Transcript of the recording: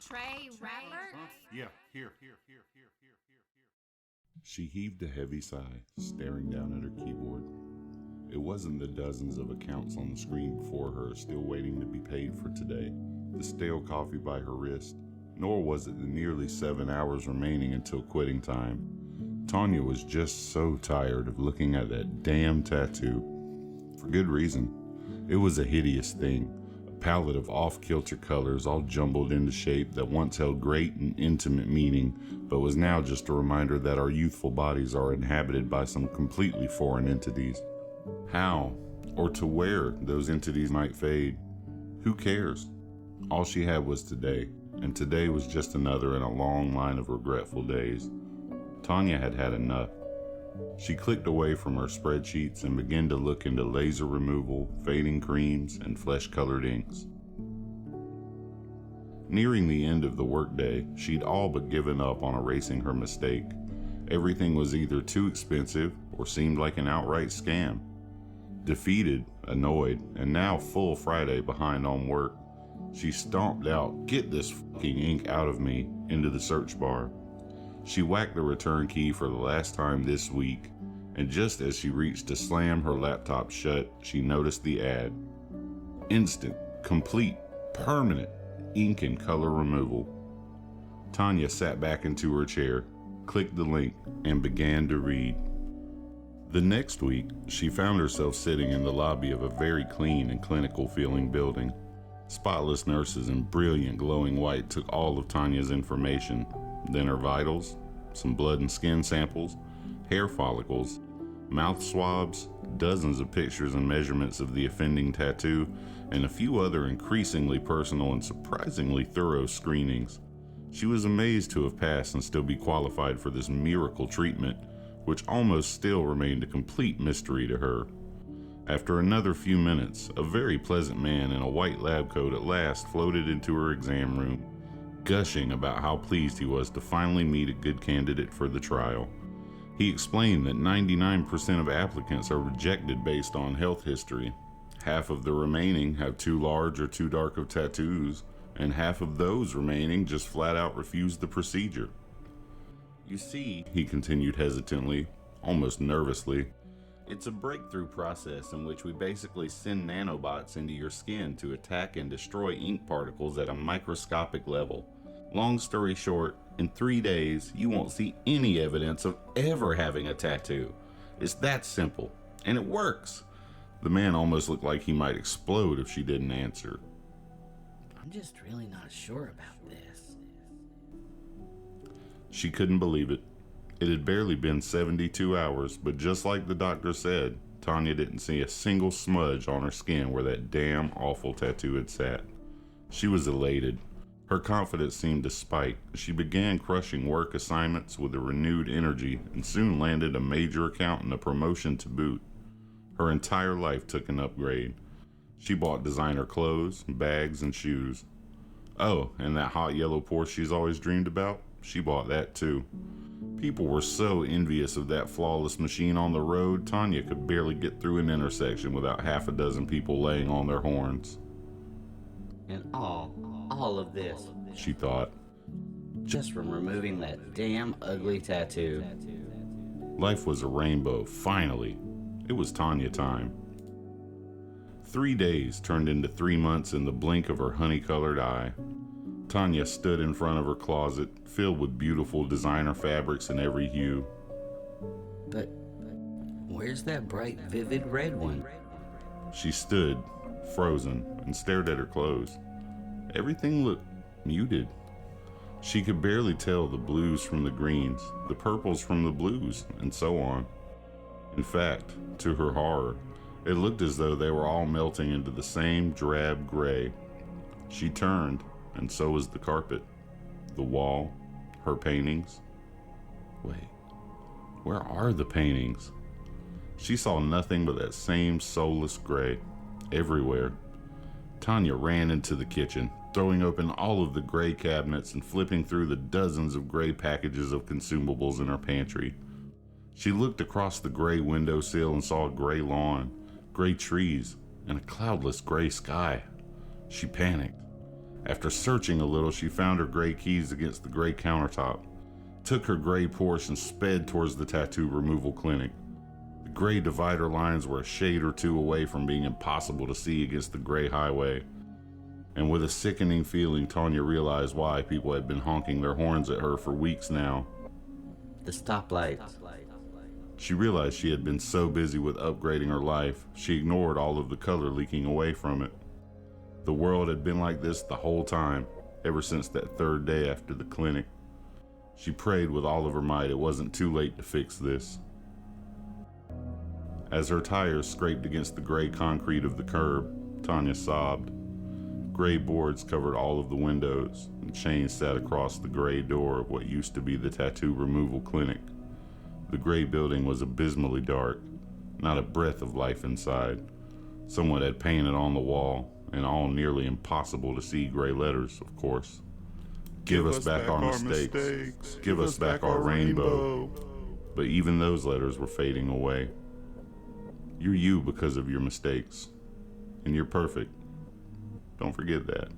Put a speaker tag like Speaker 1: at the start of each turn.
Speaker 1: Trey Rapper?
Speaker 2: Yeah, here. She heaved a heavy sigh, staring down at her keyboard. It wasn't the dozens of accounts on the screen before her still waiting to be paid for today, the stale coffee by her wrist, nor was it the nearly 7 hours remaining until quitting time. Tonya was just so tired of looking at that damn tattoo. For good reason. It was a hideous thing, a palette of off-kilter colors all jumbled into shape that once held great and intimate meaning, but was now just a reminder that our youthful bodies are inhabited by some completely foreign entities. How, or to where, those entities might fade, who cares? All she had was today, and today was just another in a long line of regretful days. Tonya had had enough. She clicked away from her spreadsheets and began to look into laser removal, fading creams, and flesh-colored inks. Nearing the end of the workday, she'd all but given up on erasing her mistake. Everything was either too expensive or seemed like an outright scam. Defeated, annoyed, and now full Friday behind on work, she stomped out, "Get this fucking ink out of me," into the search bar. She whacked the return key for the last time this week, and just as she reached to slam her laptop shut, she noticed the ad. Instant, complete, permanent ink and color removal. Tonya sat back into her chair, clicked the link, and began to read. The next week, she found herself sitting in the lobby of a very clean and clinical-feeling building. Spotless nurses in brilliant glowing white took all of Tonya's information, then her vitals, some blood and skin samples, hair follicles, mouth swabs, dozens of pictures and measurements of the offending tattoo, and a few other increasingly personal and surprisingly thorough screenings. She was amazed to have passed and still be qualified for this miracle treatment, which almost still remained a complete mystery to her. After another few minutes, a very pleasant man in a white lab coat at last floated into her exam room, gushing about how pleased he was to finally meet a good candidate for the trial. He explained that 99% of applicants are rejected based on health history. Half of the remaining have too large or too dark of tattoos, and half of those remaining just flat out refuse the procedure. "You see," he continued hesitantly, almost nervously, "it's a breakthrough process in which we basically send nanobots into your skin to attack and destroy ink particles at a microscopic level. Long story short, in 3 days, you won't see any evidence of ever having a tattoo. It's that simple, and it works." The man almost looked like he might explode if she didn't answer.
Speaker 3: "I'm just really not sure about this."
Speaker 2: She couldn't believe it. It had barely been 72 hours, but just like the doctor said, Tonya didn't see a single smudge on her skin where that damn awful tattoo had sat. She was elated. Her confidence seemed to spike. She began crushing work assignments with a renewed energy and soon landed a major account and a promotion to boot. Her entire life took an upgrade. She bought designer clothes, bags, and shoes. Oh, and that hot yellow Porsche she's always dreamed about? She bought that too. People were so envious of that flawless machine on the road, Tonya could barely get through an intersection without half a dozen people laying on their horns.
Speaker 3: And all of this,
Speaker 2: She thought.
Speaker 3: just from removing that damn ugly tattoo.
Speaker 2: Life was a rainbow, finally. It was Tonya time. 3 days turned into 3 months in the blink of her honey-colored eye. Tonya stood in front of her closet, filled with beautiful designer fabrics in every hue.
Speaker 3: But where's that bright, vivid red one?
Speaker 2: She stood, frozen, and stared at her clothes. Everything looked muted. She could barely tell the blues from the greens, the purples from the blues, and so on. In fact, to her horror, it looked as though they were all melting into the same drab gray. She turned, and so was the carpet, the wall, her paintings. Wait, where are the paintings? She saw nothing but that same soulless gray, everywhere. Tonya ran into the kitchen, throwing open all of the gray cabinets and flipping through the dozens of gray packages of consumables in her pantry. She looked across the gray windowsill and saw a gray lawn, gray trees, and a cloudless gray sky. She panicked. After searching a little, she found her gray keys against the gray countertop, took her gray Porsche and sped towards the tattoo removal clinic. The gray divider lines were a shade or two away from being impossible to see against the gray highway. And with a sickening feeling, Tonya realized why people had been honking their horns at her for weeks now.
Speaker 3: The stoplights.
Speaker 2: She realized she had been so busy with upgrading her life, she ignored all of the color leaking away from it. The world had been like this the whole time, ever since that third day after the clinic. She prayed with all of her might it wasn't too late to fix this. As her tires scraped against the gray concrete of the curb, Tonya sobbed. Gray boards covered all of the windows, and chains sat across the gray door of what used to be the tattoo removal clinic. The gray building was abysmally dark, not a breath of life inside. Someone had painted on the wall, and all nearly impossible to see gray letters, of course. Give us back our mistakes. Give us back our rainbow. But even those letters were fading away. You're you because of your mistakes, and you're perfect. Don't forget that.